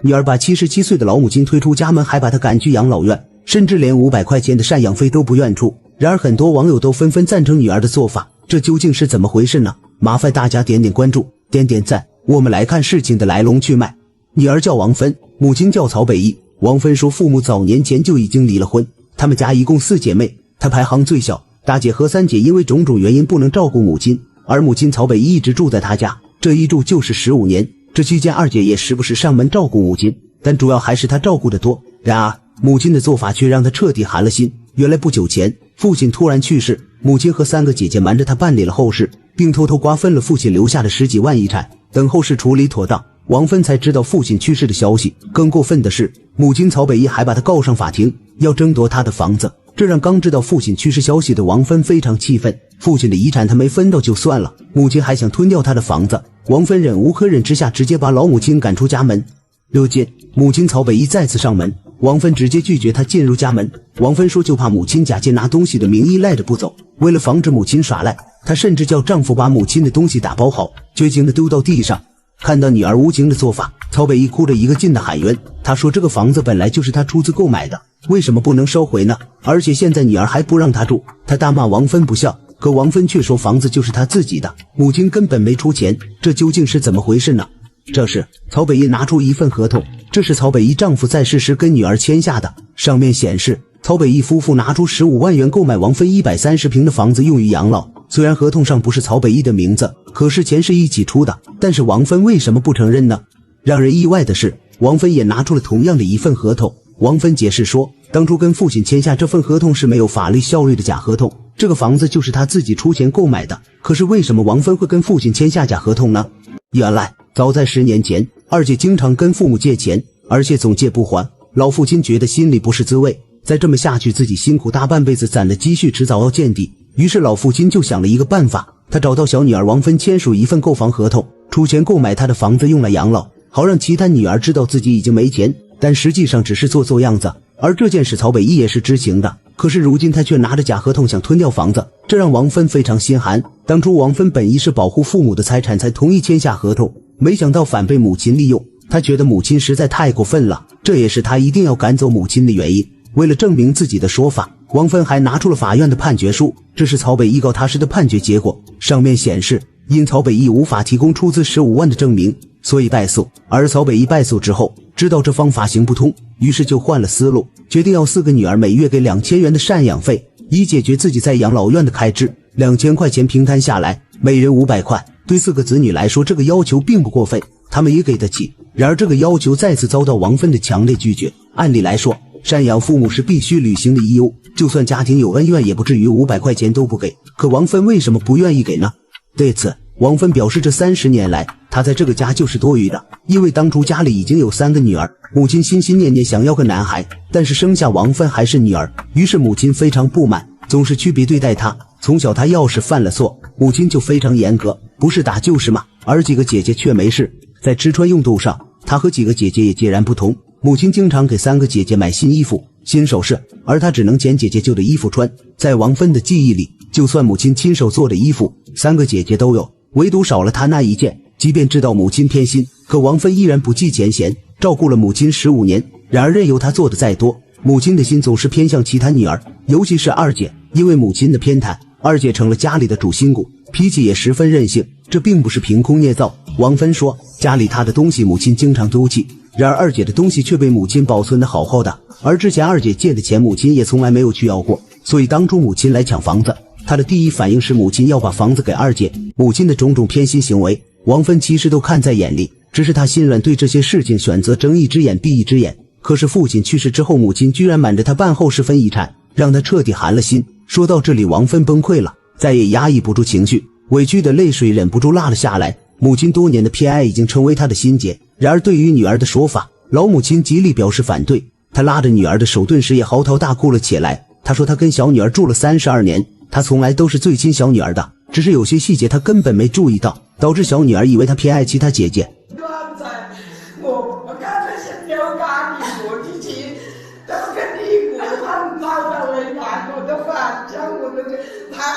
女兒把77歲的老母親推出家門，還把她趕去養老院，甚至連500塊錢的贍養費都不願出。然而很多網友都紛紛贊成女兒的做法，這究竟是怎麼回事呢？麻煩大家點點關注，點點讚。我們來看事情的來龙去脈。女兒叫王芬，母親叫曹北一。王芬說父母早年前就已經離了婚，他們家一共4姐妹，她排行最小，大姐和3姐因為種種原因不能照顧母親，而母親曹北一一直住在她家，這一住就是15年。這期間2姐也時不時上門照顧母親，但主要還是她照顧得多。然而母親的做法卻讓她徹底寒了心。原來不久前父親突然去世，母親和3個姐姐瞞着她辦理了後事，並偷偷瓜分了父親留下的10幾萬遺產。等後事處理妥當，王芬才知道父親去世的消息。更過分的是，母親曹北一還把她告上法庭，要爭夺她的房子。這讓剛知道父親去世消息的王芬非常氣憤。父親的遺產她沒分到就算了，母親還想吞掉她的房子。王芬忍無可忍之下，直接把老母親趕出家門。如今母親曹北一再次上門，王芬直接拒絕她進入家門。王芬說就怕母親假借拿東西的名義賴着不走，為了防止母親耍賴，她甚至叫丈夫把母親的東西打包好，绝情地丟到地上。看到女兒无情的做法，曹北一哭着一個劲地喊冤。他說這個房子本來就是他出資購買的，為什麼不能收回呢？而且現在女兒還不讓他住。他大罵王芬不孝，可王芬卻說房子就是他自己的，母親根本沒出錢，這究竟是怎麼回事呢？這時曹北一拿出一份合同，這是曹北一丈夫在世時跟女兒簽下的，上面顯示曹北一夫婦拿出15萬元購買王芬130平的房子用於養老。雖然合同上不是曹北一的名字，可是錢是一起出的，但是王芬為什麼不承認呢？讓人意外的是，王芬也拿出了同樣的一份合同。王芬解釋说，當初跟父親簽下這份合同是沒有法律效力的假合同，這個房子就是他自己出錢購買的。可是為什麼王芬會跟父親簽下假合同呢？原來早在10年前，2姐經常跟父母借錢，而且總借不還，老父親覺得心裡不是滋味，再這麼下去自己辛苦大半輩子攢的積蓄遲早要見底。於是老父親就想了一個辦法，他找到小女兒王芬簽署一份購房合同，出錢購買她的房子用來養老，好讓其他女兒知道自己已經沒錢，但實際上只是做樣子。而這件事曹北一也是知情的，可是如今他卻拿着假合同想吞掉房子，這讓王芬非常心寒。當初王芬本意是保護父母的財產才同意簽下合同，沒想到反被母親利用，他覺得母親實在太過分了，這也是他一定要趕走母親的原因。為了證明自己的說法，王芬還拿出了法院的判決書，這是曹北一告他時的判決結果，上面顯示因曹北一無法提供出資15萬的證明，所以敗訴。而曹北一敗訴之後，知道这方法行不通，於是就換了思路，決定要4個女兒每月給2000元的贍養費，以解決自己在養老院的開支。2000塊錢平攤下來，每人500塊，對4個子女來說這個要求並不過分，他們也給得起。然而這個要求再次遭到王芬的強烈拒絕。按理來說，贍養父母是必須履行的義務，就算家庭有恩怨也不至於500塊錢都不給，可王芬為什麼不願意給呢？對此王芬表示，這30年來她在這個家就是多餘的，因為當初家裡已經有3個女兒，母親心心念念想要個男孩，但是生下王芬還是女兒，於是母親非常不滿，總是區別對待她。從小她要是犯了錯，母親就非常嚴格，不是打就是罵，而幾個姐姐卻沒事。在吃穿用度上，她和幾個姐姐也截然不同，母親經常給3個姐姐買新衣服、新首飾，而她只能撿姐姐舊的衣服穿。在王芬的記憶裡，就算母親親手做的衣服，3個姐姐都有，唯獨少了她那一件。即便知道母親偏心，可王芬依然不計前嫌，照顧了母親15年。然而任由她做的再多，母親的心總是偏向其他女兒，尤其是2姐。因為母親的偏袒，2姐成了家裡的主心骨，脾氣也十分任性。這並不是憑空捏造。王芬說，家裡她的東西母親經常丟棄，然而2姐的東西卻被母親保存得好好的，而之前2姐借的錢母親也從來沒有去要過。所以當初母親來搶房子，她的第一反應是母親要把房子給2姐。母親的種種偏心行為，王芬其實都看在眼裡，只是她心軟，對這些事情選擇睜一隻眼閉一隻眼。可是父親去世之後，母親居然瞞着她辦後事分遺產，讓她徹底寒了心。說到這裡，王芬崩潰了，再也壓抑不住情緒，委屈的淚水忍不住落了下來。母親多年的偏愛已經成為她的心結。然而對於女兒的說法，老母親極力表示反對，她拉着女兒的手頓時也嚎啕大哭了起來。她說她跟小女兒住了32年，她從來都是最親小女兒的，只是有些細節她根本沒注意到，導致小女兒以為她偏愛其他姐姐。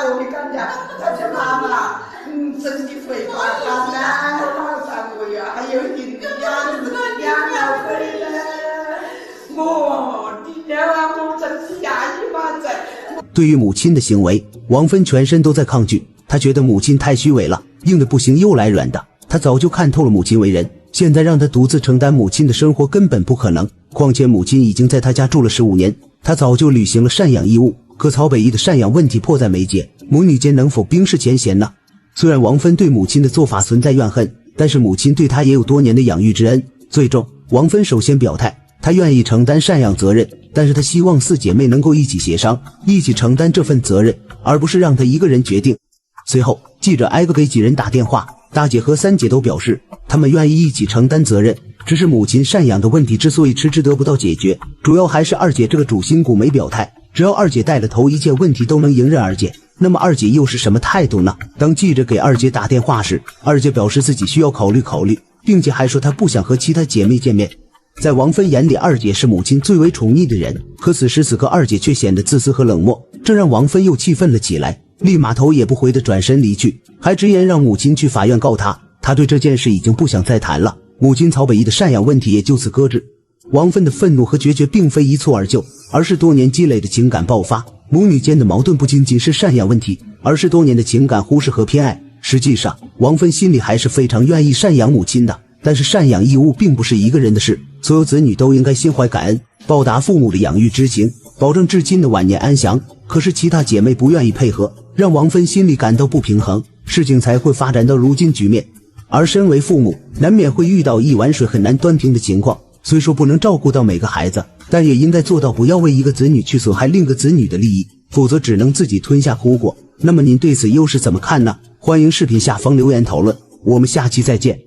我跟你講，他這媽媽，身體肥胖啊，然後上我呀，還有點樣子養老費對於母親的行為，王芬全身都在抗拒，她覺得母親太虛偽了，硬的不行又來軟的。她早就看透了母親為人，現在讓她獨自承擔母親的生活根本不可能。況且母親已經在她家住了15年，她早就履行了贍養義務。可曹北一的贍養問題迫在眉睫，母女間能否冰釋前嫌呢？雖然王芬對母親的做法存在怨恨，但是母親對她也有多年的養育之恩。最終，王芬首先表態，她願意承擔贍養責任，但是她希望4姐妹能夠一起協商，一起承擔這份責任，而不是讓她一個人決定。隨後，記者挨個給几人打電話，大姐和3姐都表示，她們願意一起承擔責任。只是母親贍養的問題之所以遲遲得不到解決，主要還是2姐這個主心骨沒表態。只要2姐帶了頭，一切問題都能迎刃而解。那麼2姐又是什麼態度呢？當記者給2姐打電話時，2姐表示自己需要考慮，並且還說她不想和其他姐妹見面。在王芬眼裡，2姐是母親最為寵溺的人，可此時此刻2姐卻顯得自私和冷漠，這讓王芬又氣憤了起來，立馬頭也不回的轉身離去，還直言讓母親去法院告她。她對這件事已經不想再談了，母親曹北一的贍養問題也就此擱置。王芬的憤怒和決絕並非一蹴而就，而是多年積累的情感爆發。母女間的矛盾不僅僅是贍養問題，而是多年的情感忽視和偏愛。實際上，王芬心裡還是非常願意贍養母親的，但是贍養義務並不是一個人的事，所有子女都應該心懷感恩，報答父母的養育之情，保證至親的晚年安詳。可是其他姐妹不願意配合，讓王芬心裡感到不平衡，事情才會發展到如今局面。而身為父母，難免會遇到一碗水很難端平的情況。虽說不能照顧到每個孩子，但也應該做到不要為一個子女去損害另一個子女的利益，否則只能自己吞下苦果。那麼您對此又是怎麼看呢？歡迎視頻下方留言討論，我們下期再見。